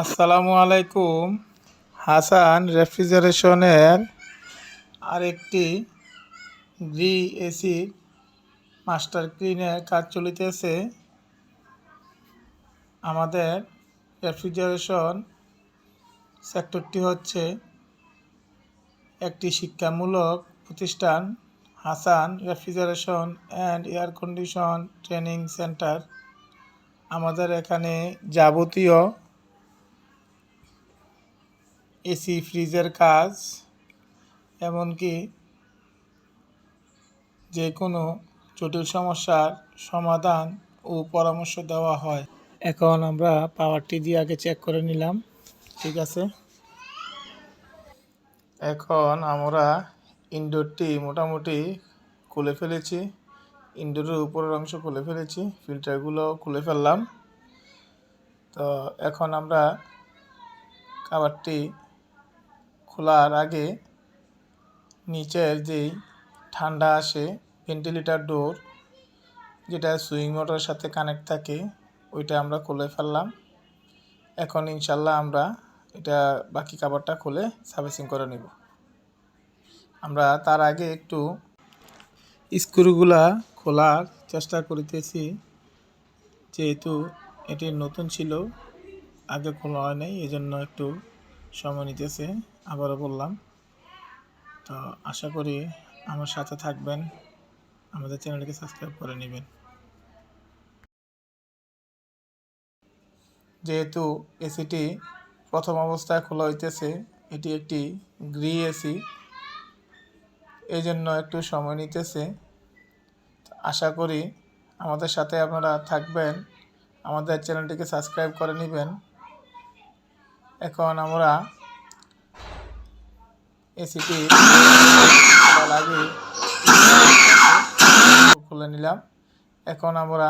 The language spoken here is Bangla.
আসসালামু আলাইকুম। হাসান রেফ্রিজারেশনের আরেকটি গ্রি এসি মাস্টার ক্লিনের কাজ চলিতেছে। আমাদের রেফ্রিজারেশন সেক্টরটি হচ্ছে একটি শিক্ষামূলক প্রতিষ্ঠান, Hasan refrigeration and air condition training centre. আমাদের এখানে যাবতীয় এসি ফ্রিজের কাজ, এমনকি যে কোনো জটিল সমস্যার সমাধান ও পরামর্শ দেওয়া হয়। এখন আমরা পাওয়ারটি দিয়ে আগে চেক করে নিলাম, ঠিক আছে। এখন আমরা ইনডোরটি মোটামুটি খুলে ফেলেছি, ইনডোরের উপরের অংশ খুলে ফেলেছি, ফিল্টারগুলো খুলে ফেললাম। তো এখন আমরা খাবারটি খোলার আগে নিচের যেই ঠান্ডা আসে ভেন্টিলেটর ডোর, যেটা সুইং মোটরের সাথে কানেক্ট থাকে, ওইটা আমরা খুলে ফেললাম। এখন ইনশাল্লাহ আমরা এটা বাকি খাবারটা খুলে সার্ভিসিং করে নেব। আমরা তার আগে একটু স্ক্রুগুলা খোলার চেষ্টা করিতেছি, যেহেতু এটি নতুন ছিল, আগে খোলা হয় নাই, এই জন্য একটু সময় নিতেছে। আবারও বললাম, তো আশা করি আমার সাথে থাকবেন, আমাদের চ্যানেলটিকে সাবস্ক্রাইব করে নেবেন। যেহেতু এসিটি প্রথম অবস্থায় খোলা হইতেছে, এটি একটি গ্রি এসি, এই জন্য একটু সময় নিতেছে। আশা করি আমাদের সাথে আপনারা থাকবেন, আমাদের চ্যানেলটিকে সাবস্ক্রাইব করে নেবেন। এখন আমরা এসিটি আগে খুলে নিলাম। এখন আমরা